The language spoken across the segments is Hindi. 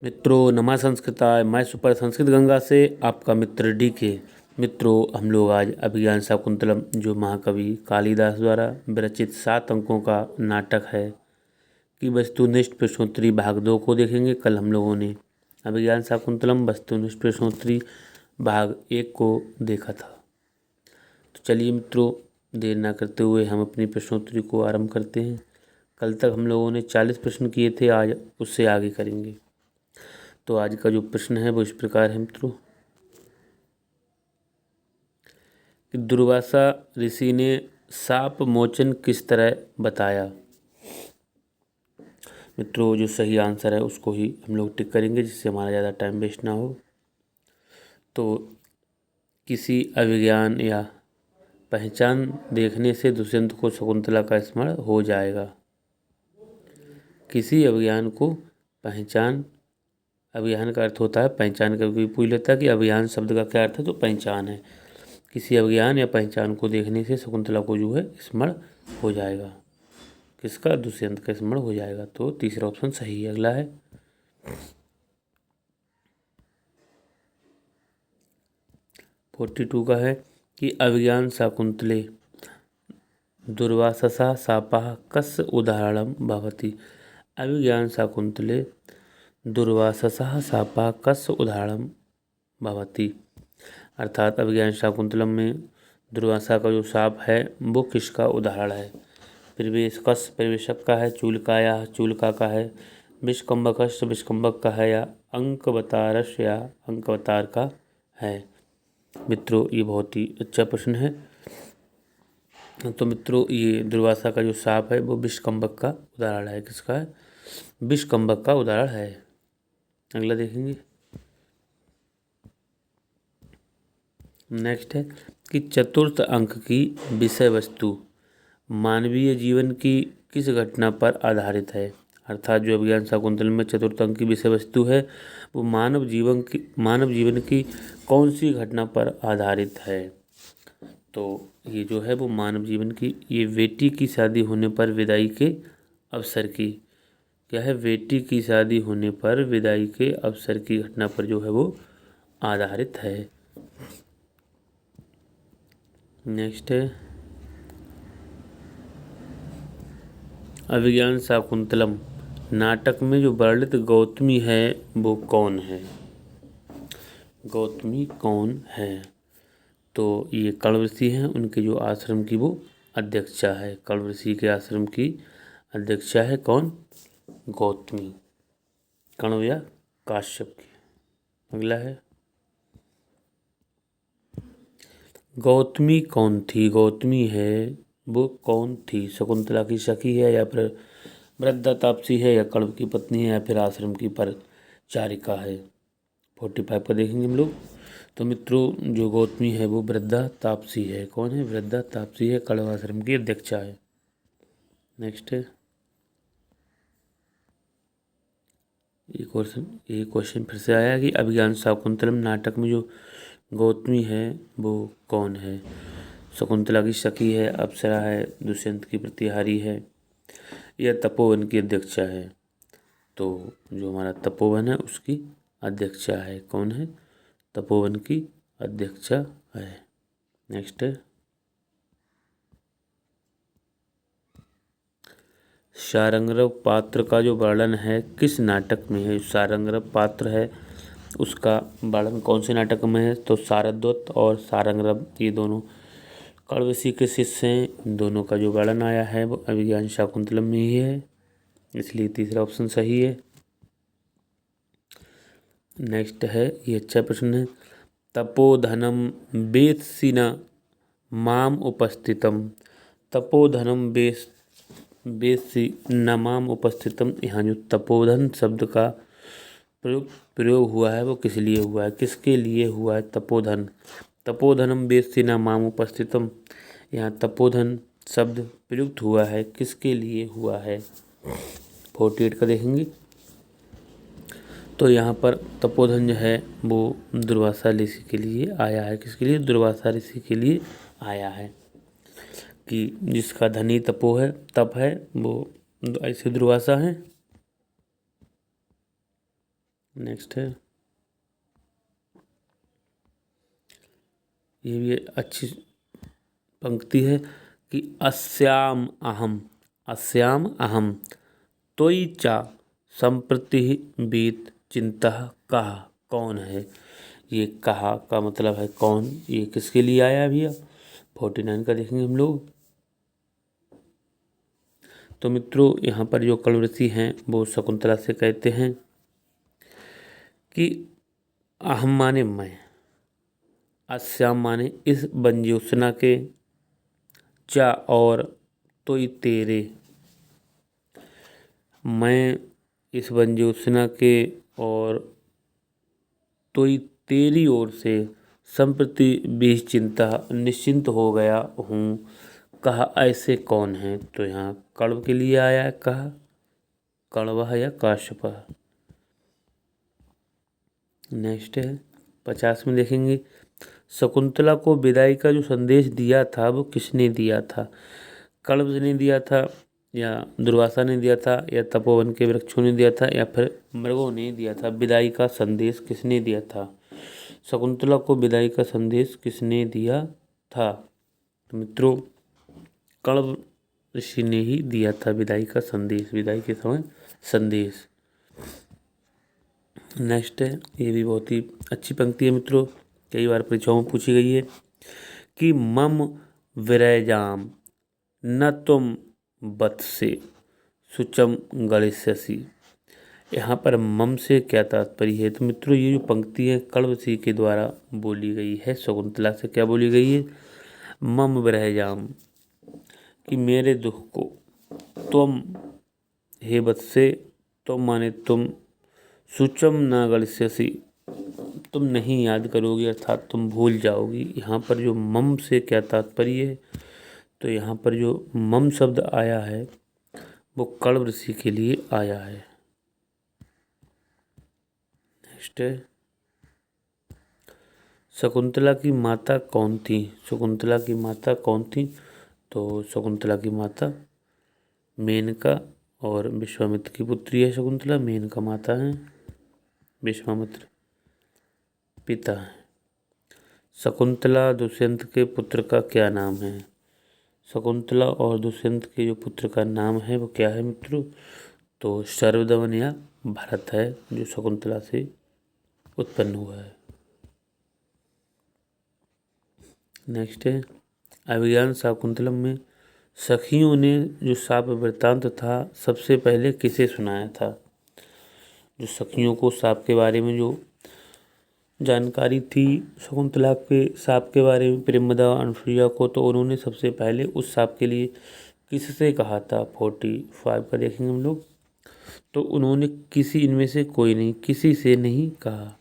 मित्रों नमः संस्कृताय। मैं सुपर संस्कृत गंगा से आपका मित्र DK। मित्रों हम लोग आज अभिज्ञान शाकुंतलम जो महाकवि कालिदास द्वारा विरचित 7 अंकों का नाटक है कि वस्तुनिष्ठ प्रश्नोत्तरी भाग 2 को देखेंगे। कल हम लोगों ने अभिज्ञान शाकुंतलम वस्तुनिष्ठ प्रश्नोत्तरी भाग 1 को देखा था। तो चलिए मित्रों देर ना करते हुए हम अपनी प्रश्नोत्तरी को आरंभ करते हैं। कल तक हम लोगों ने 40 प्रश्न किए थे, आज उससे आगे करेंगे। तो आज का जो प्रश्न है वो इस प्रकार है मित्रों कि दुर्वासा ऋषि ने शाप मोचन किस तरह बताया। मित्रों जो सही आंसर है उसको ही हम लोग टिक करेंगे जिससे हमारा ज़्यादा टाइम वेस्ट ना हो। तो किसी अभिज्ञान या पहचान देखने से दुष्यंत को शकुंतला का स्मरण हो जाएगा। किसी अभिज्ञान को पहचान, अभियान का अर्थ होता है पहचान। कभी पूछ लेता है कि अभियान शब्द का क्या अर्थ है, तो पहचान है। किसी अभियान या पहचान को देखने से शकुंतला को जो है स्मरण हो जाएगा। किसका? दुष्यंत का स्मरण हो जाएगा। तो तीसरा ऑप्शन सही है। अगला है 42 का है कि अभिज्ञान शाकुंतले दुर्वाससा शापः कस्य उदाहरणं भवति। अभिज्ञान शाकुंतले दुर्वाससः शापः कस्य उदाहरणं भवति। अर्थात अभिज्ञान शाकुंतलम में दुर्वासा का जो शाप है वो किसका उदाहरण है। परिवेश कस परिवेशक का है, चूलकाया चूलका का है, विष्कम्भकश विष्कम्भक का है, या अंकवतारश या अंकवतार का है। मित्रों ये बहुत ही अच्छा प्रश्न है। तो मित्रों ये दुर्वासा का जो शाप है वो विष्कम्भक का उदाहरण है। किसका है? विष्कम्भक का उदाहरण है। अगला देखेंगे। नेक्स्ट है कि चतुर्थ अंक की विषय वस्तु मानवीय जीवन की किस घटना पर आधारित है। अर्थात जो अभिज्ञान शाकुंतलम में चतुर्थ अंक की विषय वस्तु है वो मानव जीवन की कौन सी घटना पर आधारित है। तो ये जो है वो मानव जीवन की, ये बेटी की शादी होने पर विदाई के अवसर की, क्या है, बेटी की शादी होने पर विदाई के अवसर की घटना पर जो है वो आधारित है। नेक्स्ट है अभिज्ञान शाकुंतलम नाटक में जो वर्णित गौतमी है वो कौन है। गौतमी कौन है? तो ये कण्व ऋषि हैं, उनके जो आश्रम की वो अध्यक्षा है। कण्व ऋषि के आश्रम की अध्यक्षा है कौन? गौतमी, कण्व या काश्यप की। अगला है गौतमी कौन थी। गौतमी है वो कौन थी? शकुंतला की सखी है, या फिर वृद्धा तापसी है, या कण्व की पत्नी है, या फिर आश्रम की परिचारिका है। 45 पर देखेंगे हम लोग। तो मित्रों जो गौतमी है वो वृद्धा तापसी है। कौन है? वृद्धा तापसी है, कण्व आश्रम की अध्यक्षा है। नेक्स्ट है ये क्वेश्चन फिर से आया कि अभिज्ञान शाकुंतलम नाटक में जो गौतमी है वो कौन है। शकुंतला की सखी है, अप्सरा है, दुष्यंत की प्रतिहारी है, या तपोवन की अध्यक्षा है। तो जो हमारा तपोवन है उसकी अध्यक्षा है। कौन है? तपोवन की अध्यक्षा है। नेक्स्ट है सारंगरव पात्र का जो वर्णन है किस नाटक में है। सारंगरव पात्र है उसका वर्णन कौन से नाटक में है। तो सारद्वत और सारंगरव ये दोनों कण्व ऋषि के शिष्य हैं। इन दोनों का जो वर्णन आया है वो अभिज्ञान शाकुंतलम में ही है, इसलिए तीसरा ऑप्शन सही है। नेक्स्ट है ये अच्छा प्रश्न है। तपोधनम वेत्सि न माम उपस्थितम। तपोधनम वेत्सि न माम उपस्थितम। यहाँ जो तपोधन शब्द का प्रयोग हुआ है वो किस लिए हुआ है, किसके लिए हुआ है? तपोधन, तपोधनम वेत्सि न माम उपस्थितम। यहाँ तपोधन शब्द प्रयुक्त हुआ है, किसके लिए हुआ है? 48 का देखेंगे। तो यहाँ पर तपोधन जो है वो दुर्वासा ऋषि के लिए आया है। किसके लिए? दुर्वासा ऋषि के लिए आया है कि जिसका धनी तप है वो ऐसे दुर्वासा है। नेक्स्ट है, ये भी अच्छी पंक्ति है कि अस्याम अहम त्वयि चा संप्रति बीत चिंता कहा। कौन है ये? कहा का मतलब है कौन, ये किसके लिए आया भैया? 49 का देखेंगे हम लोग। तो मित्रों यहाँ पर जो कलवृषि हैं वो शकुंतला से कहते हैं कि अहम माने मैं, अस्याम माने इस बंजोसना के, चा और तोई तेरे, मैं इस बंजोसना के और तोई तेरी ओर से संप्रति बीच चिंता निश्चिंत हो गया हूँ। कहा ऐसे कौन है? तो यहाँ कण्व के लिए आया है। कहा कण्व या काश्यप। नेक्स्ट है 50 में देखेंगे, शकुंतला को विदाई का जो संदेश दिया था वो किसने दिया था? कण्व ने दिया था, या दुर्वासा ने दिया था, या तपोवन के वृक्षों ने दिया था, या फिर मृगों ने दिया था? विदाई का संदेश किसने दिया था? शकुंतला को विदाई का संदेश किसने दिया था? तो मित्रों कण्व ऋषि ने ही दिया था विदाई का संदेश, विदाई के समय संदेश। नेक्स्ट है, ये भी बहुत ही अच्छी पंक्ति है मित्रों, कई बार परीक्षाओं में पूछी गई है कि मम विरजाम न तुम वत्से सुचम गणिष्यसि। यहाँ पर मम से क्या तात्पर्य है? तो मित्रों ये जो पंक्ति है कण्व ऋषि के द्वारा बोली गई है। शकुंतला से क्या बोली गई है? मम विरजाम, कि मेरे दुख को, तुम हे वत्से, तुम माने तुम, सुचम न गणिष्यसि, तुम नहीं याद करोगी अर्थात तुम भूल जाओगी। यहाँ पर जो मम से क्या तात्पर्य है? तो यहाँ पर जो मम शब्द आया है वो कण्व ऋषि के लिए आया है। नेक्स्ट है, शकुंतला की माता कौन थी? शकुंतला की माता कौन थी? तो शकुंतला की माता मेनका और विश्वामित्र की पुत्री है शकुंतला। मेनका माता है, विश्वामित्र पिता है। शकुंतला दुष्यंत के पुत्र का क्या नाम है? शकुंतला और दुष्यंत के जो पुत्र का नाम है वो क्या है मित्रों? तो सर्वदमन या भरत है, जो शकुंतला से उत्पन्न हुआ है। नेक्स्ट है, अभिज्ञान शाकुंतलम में सखियों ने जो शाप वृत्तांत था सबसे पहले किसे सुनाया था? जो सखियों को शाप के बारे में जो जानकारी थी शकुंतला के शाप के बारे में, प्रेमदा अनुसुईया को, तो उन्होंने सबसे पहले उस शाप के लिए किससे कहा था? 45 का देखेंगे हम लोग। तो उन्होंने किसी, इनमें से कोई नहीं, किसी से नहीं कहा।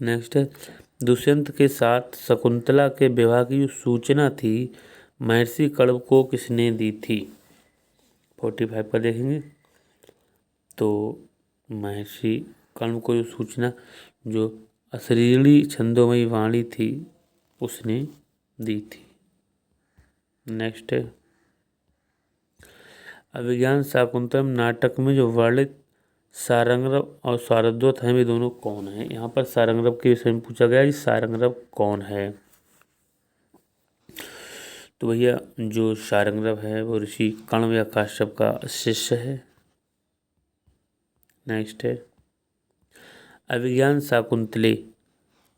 नेक्स्ट है, दुष्यंत के साथ शकुंतला के विवाह की जो सूचना थी महर्षि कण्व को किसने दी थी? 45 का देखेंगे। तो महर्षि कण्व को जो सूचना, जो अश्लीली छंदोमयी वाणी थी उसने दी थी। नेक्स्ट है, अभिज्ञान शाकुंतलम नाटक में जो वर्णित सारंगरव और सारद्वत हैं वे दोनों कौन हैं? यहाँ पर सारंगरव के विषय में पूछा गया कि सारंगरव कौन है। तो भैया जो सारंगरव है वो ऋषि कण्व या काश्यप का शिष्य है। नेक्स्ट है, अभिज्ञान शाकुंतले,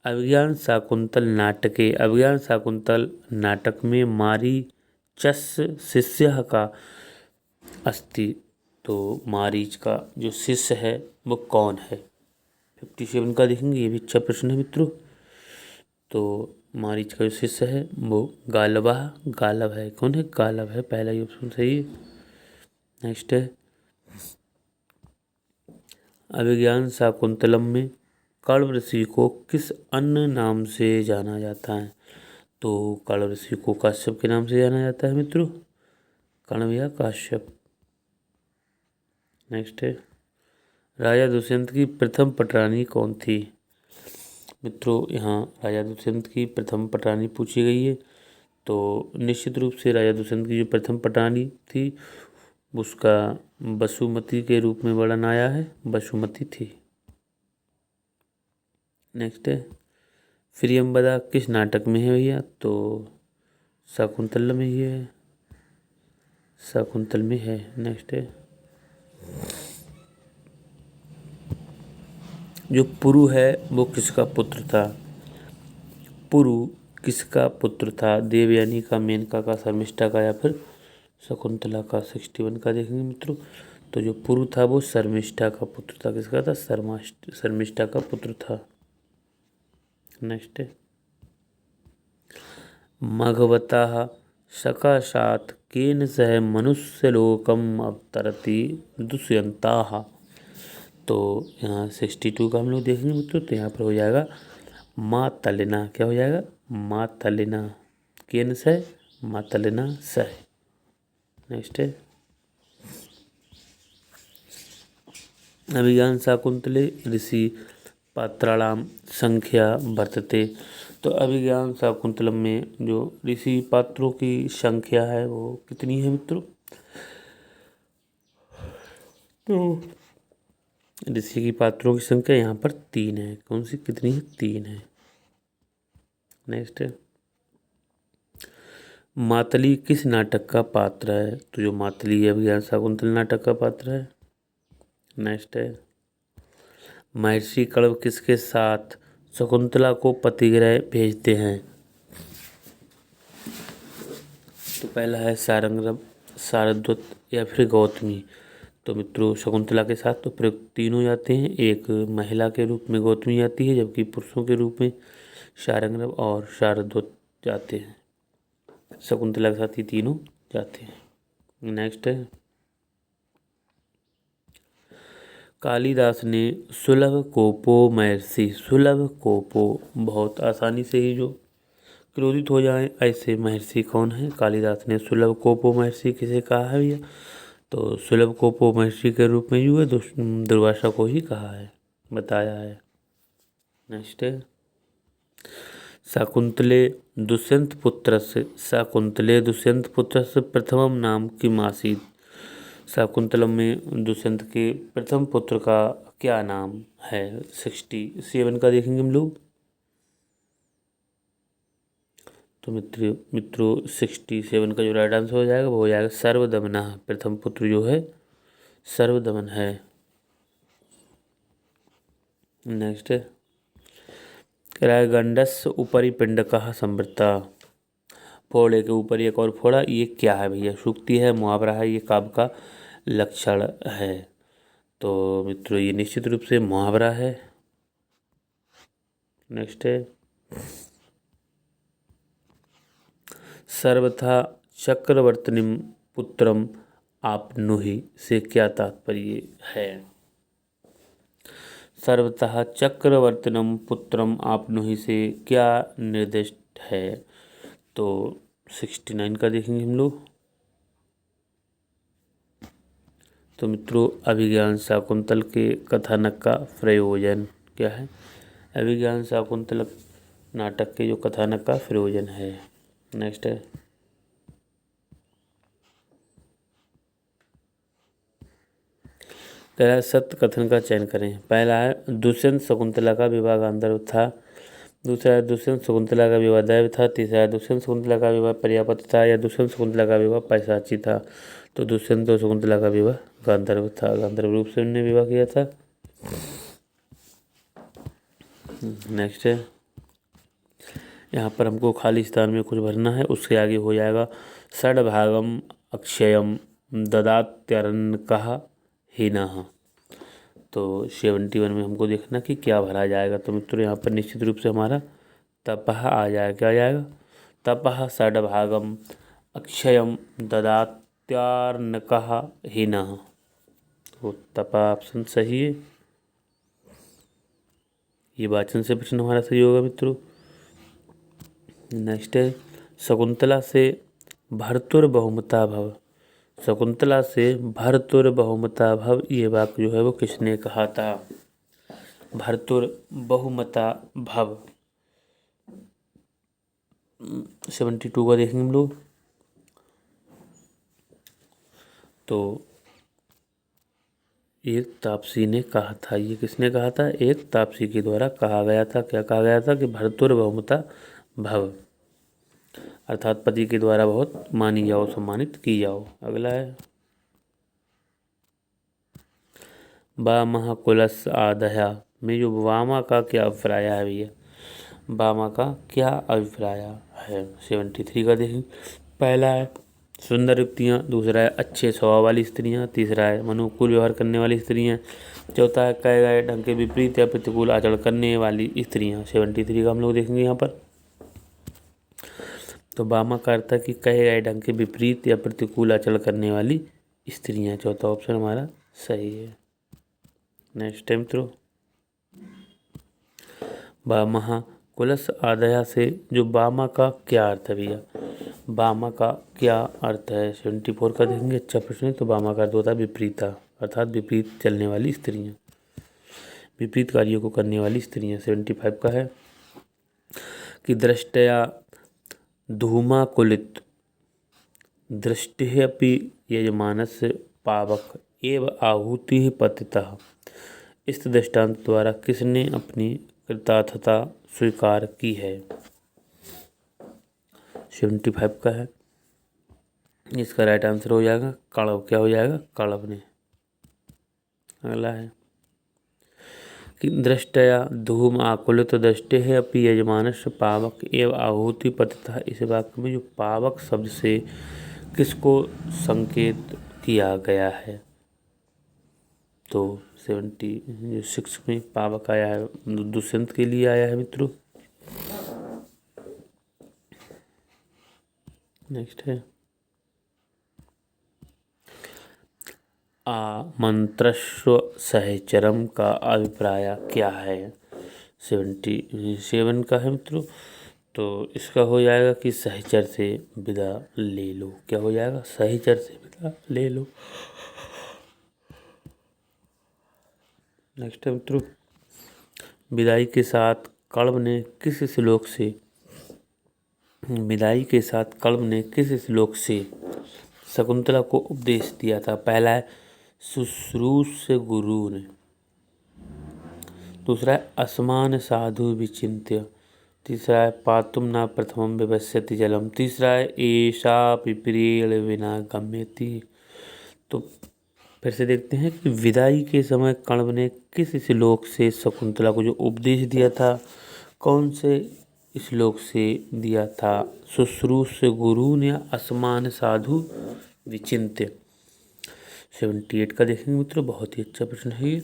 अभिज्ञान शाकुंतल नाटके, अभिज्ञान शाकुंतल नाटक में मारीचस् शिष्य का अस्ति। तो मारीच का जो शिष्य है वो कौन है? 57 का देखेंगे, ये भी अच्छा प्रश्न है मित्रों। तो मारीच का जो शिष्य है वो गालवा, गालव है। कौन है? गालव है, पहला ही ऑप्शन सही है। नेक्स्ट है, अभिज्ञान शाकुंतलम में कण्व ऋषि को किस अन्य नाम से जाना जाता है? तो कण्व ऋषि को काश्यप के नाम से जाना जाता है मित्रों, कण्व या काश्यप। नेक्स्ट है, राजा दुष्यंत की प्रथम पटरानी कौन थी? मित्रों यहाँ राजा दुष्यंत की प्रथम पटरानी पूछी गई है। तो निश्चित रूप से राजा दुष्यंत की जो प्रथम पटरानी थी उसका वसुमती के रूप में वर्णन आया है, वसुमती थी। नेक्स्ट है प्रियंवदा किस नाटक में है भैया? तो शकुंतला में ही है, शकुंतल में है। नेक्स्ट है जो पुरु है वो किसका पुत्र था? पुरु किसका पुत्र था? देवयानी का, मेनका का, शर्मिष्ठा का या फिर शकुंतला का? 61 का देखेंगे मित्रों। तो जो पुरु था वो शर्मिष्ठा का पुत्र था। किसका था? शर्मिष्ठा का पुत्र था। नेक्स्ट है मघवतः सकाशात् केन सह मनुष्यलोकम अवतरति दुष्यंताः। तो यहाँ 62 का हम लोग देखेंगे मित्रों। तो यहाँ पर हो जाएगा मातलिना। क्या हो जाएगा? मातलिना। केन सह? मातलिना सह। नेक्स्ट है अभिज्ञान शाकुंतले ऋषि पात्राणाम संख्या वर्तते। तो अभिज्ञान शाकुंतलम में जो ऋषि पात्रों की संख्या है वो कितनी है मित्रों? तो ऋषि की पात्रों की संख्या यहाँ पर 3 है। कौन सी? कितनी है? 3 है। नेक्स्ट है मातली किस नाटक का पात्र है? तो जो मातली है अभिज्ञान शाकुंतल नाटक का पात्र है। नेक्स्ट है महर्षि कण्व किसके साथ शकुंतला को पतिगृह भेजते हैं? तो पहला है सारंगधर, शारद्वत या फिर गौतमी। तो मित्रों शकुंतला के साथ तो प्रयुक्त तीनों जाते हैं। एक महिला के रूप में गौतमी आती है, जबकि पुरुषों के रूप में शारंगधर और शारद्वत जाते हैं। शकुंतला के साथ ही तीनों जाते हैं। नेक्स्ट है कालिदास ने सुलभ कोपो महर्षि। सुलभ कोपो बहुत आसानी से ही जो क्रोधित हो जाए ऐसे महर्षि कौन है? कालिदास ने सुलभ कोपो महर्षि किसे कहा है भैया? तो सुलभ कोपो महर्षि के रूप में जो है दुर्वासा को ही कहा है, बताया है। नेक्स्ट है शाकुंतले दुष्यंत पुत्र से शाकुंतले दुष्यंत पुत्र से प्रथमम नाम किम आसीत्। शाकुंतलम में दुष्यंत के प्रथम पुत्र का क्या नाम है? 67 का देखेंगे हम लोग। तो मित्रों 67 का जो राइट आंसर हो जाएगा वो हो जाएगा सर्वदमना। प्रथम पुत्र जो है सर्वदमन है। नेक्स्ट है गंडस्य उपरि पिंडकः संवृत्ता। फोड़े के ऊपर एक और फोड़ा, ये क्या है भैया? सूक्ति है, मुहावरा है, ये काव्य का लक्षण है? तो मित्रों ये निश्चित रूप से मुहावरा है। नेक्स्ट है सर्वथा चक्रवर्तिनीम पुत्रम आपनुहि से क्या तात्पर्य है? सर्वतः चक्रवर्तिनम पुत्रम आपनुहि से क्या निर्दिष्ट है? तो 69 का देखेंगे हम लोग। तो मित्रों अभिज्ञान शाकुंतल के कथानक का प्रयोजन क्या है? अभिज्ञान शाकुंतल नाटक के जो कथानक का प्रयोजन है। नेक्स्ट है कह रहा है सत्य कथन का चयन करें। पहला है दुष्यंत शकुंतला का विवाह गांधर्व था। दूसरा है दुष्यंत शकुंतला का विवाह दैव था। तीसरा है दुष्यंत शकुंतला का विवाह प्रजापति था, या दुष्यंत शकुंतला का विवाह पैशाची था। तो दुष्यंत और शकुंतला का विवाह गांधर्व था, गांधर्व रूप से उन्होंने विवाह किया था। नेक्स्ट है यहाँ पर हमको खाली स्थान में कुछ भरना है। उसके आगे हो जाएगा षड्भागम अक्षयम ददात्यरण्यकः हीनः। तो 71 में हमको देखना कि क्या भरा जाएगा। तो मित्रों यहाँ पर निश्चित रूप से हमारा तपः आ जाएगा। क्या आ जाएगा? तपः षड्भागम अक्षयम ददात्यार्णकः हीनः। तो तपा ऑप्शन सही है। ये वाचन से प्रश्न हमारा सही होगा मित्रों। नेक्स्ट है शकुंतला से भर्तुर बहुमता भव। शकुंतला से भर्तुर बहुमता भव, ये वाक्य जो है वो किसने कहा था? भर्तुर बहुमता भव। 72 का देखेंगे हम लोग। तो एक तापसी ने कहा था, ये किसने कहा था? एक तापसी के द्वारा कहा गया था। क्या कहा गया था? कि भर्तुर्भवमुता भव, अर्थात पति के द्वारा बहुत मानी जाओ, सम्मानित की जाओ। अगला है वामा कुलस आदया में जो वामा का क्या अभिप्राय है भैया? वामा का क्या अभिप्राय है? 73 का देखें। पहला है सुंदर युक्तियाँ, दूसरा है अच्छे स्वभाव वाली स्त्रियाँ, तीसरा है अनुकूल व्यवहार करने वाली स्त्रियाँ, चौथा है कहे गए ढंग के विपरीत या प्रतिकूल आचरण करने वाली स्त्रियाँ। 73 का हम लोग देखेंगे यहाँ पर। तो वामा का अर्थ है कि कहे गए ढंग के विपरीत या प्रतिकूल आचरण करने वाली स्त्रियाँ। चौथा ऑप्शन हमारा सही है। नेक्स्ट है मित्रों, वामा कुलस आदया से जो वामा का क्या अर्थ है भैया? वामा का क्या अर्थ है? 74 का देखेंगे। अच्छा प्रश्न है। तो वामा का अर्थ होता है विपरीता, अर्थात विपरीत चलने वाली स्त्रियाँ, विपरीत कार्यों को करने वाली स्त्रियाँ। 75 का है कि दृष्टया धूमाकुलित दृष्टिरपि यजमानस्य पावक एव आहुति पतितः। इस दृष्टांत द्वारा किसने अपनी कृतार्थता स्वीकार की है? 75 का है। इसका राइट आंसर हो जाएगा कणव। क्या हो जाएगा? कणव ने। अगला है कि दृष्टया धूम आकुलित दृष्टि है अपि यजमानस्य पावक एव आहुति पतितः। इस वाक्य में जो पावक शब्द से किसको संकेत किया गया है? तो 76 में पावक आया है, दुष्यंत के लिए आया है मित्रों। नेक्स्ट है आमंत्रस्व सहचरम का अभिप्राय क्या है? 77 का है मित्रों। तो इसका हो जाएगा कि सहचर से विदा ले लो। क्या हो जाएगा? सहचर से विदा ले लो। नेक्स्ट है मित्रों, विदाई के साथ कण्व ने किस श्लोक से शकुंतला को उपदेश दिया था? पहला है शुश्रूष गुरु ने, दूसरा है असमान साधु विचिन्त्य, तीसरा है पातुम न प्रथमम विपश्यति जलम, तीसरा है एषा पिपीरेण विना गम्यति। तो फिर से देखते हैं कि विदाई के समय कण्व ने किस श्लोक से शकुंतला को जो उपदेश दिया था, कौन से श्लोक से दिया था? शुश्रूष गुरु ने, असमान साधु विचिन्त्य। 78 का देखेंगे मित्रों। बहुत ही अच्छा प्रश्न है ये।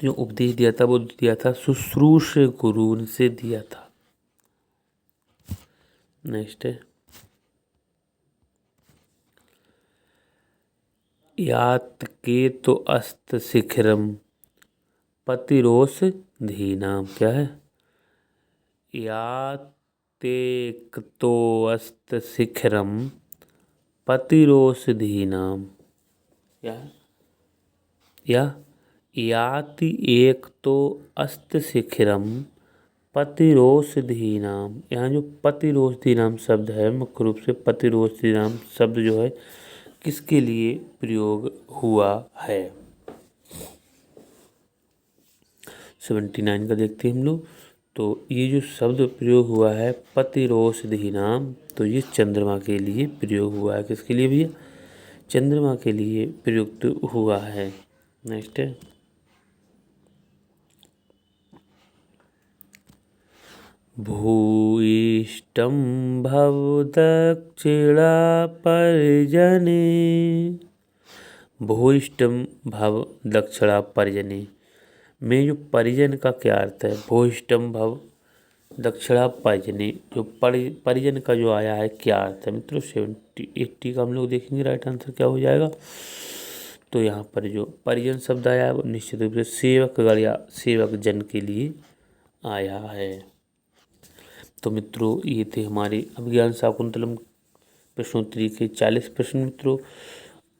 जो उपदेश दिया था वो दिया था शुश्रूष गुरु से दिया था। नेक्स्ट है यात के तो अस्त शिखरम पतिरोष धीनाम। क्या है? यातेक तो अस्त शिखरम पतिरोष धीनाम। क्या है? याति एक तो अस्त शिखरम पतिरोषधि नाम। यहाँ जो पतिरोषधि नाम शब्द है, मुख्य रूप से पतिरोषधि नाम शब्द जो है किसके लिए प्रयोग हुआ है? 79 का देखते हैं हम लोग। तो ये जो शब्द प्रयोग हुआ है पतिरोषधि नाम, तो ये चंद्रमा के लिए प्रयोग हुआ है। किसके लिए भैया? चंद्रमा के लिए प्रयुक्त हुआ है। नेक्स्ट है भूयिष्ठं भव दक्षिणा परिजने। भूयिष्ठं भव दक्षिणा परिजने में जो परिजन का क्या अर्थ है? भूयिष्ठं भव दक्षिणा परिजने, जो परिजन का जो आया है क्या अर्थ है मित्रों? 80 का हम लोग देखेंगे राइट आंसर क्या हो जाएगा। तो यहाँ पर जो परिजन शब्द आया है वो निश्चित रूप से सेवकगण या सेवक जन के लिए आया है। तो मित्रों ये थे हमारे अभिज्ञान शाकुंतलम प्रश्नोत्तरी के 40 प्रश्न मित्रों।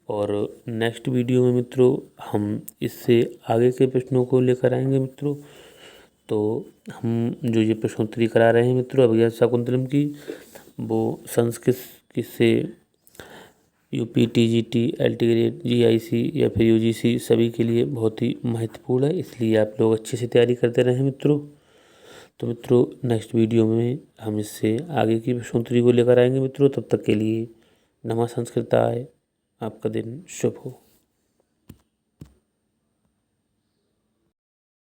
और नेक्स्ट वीडियो में मित्रों हम इससे आगे के प्रश्नों को लेकर आएंगे मित्रों। तो हम जो ये प्रश्नोत्तरी करा रहे हैं मित्रों अभिज्ञान शाकुंतलम की, वो संस्कृत से UP, TGT, LT grade, GIC या फिर यूजीसी सभी के लिए बहुत ही महत्वपूर्ण है, इसलिए आप लोग अच्छे से तैयारी करते रहें मित्रों। तो मित्रों नेक्स्ट वीडियो में हम इससे आगे की प्रश्नोत्तरी को लेकर आएंगे मित्रों। तब तक के लिए नमः संस्कृताय। आपका दिन शुभ हो।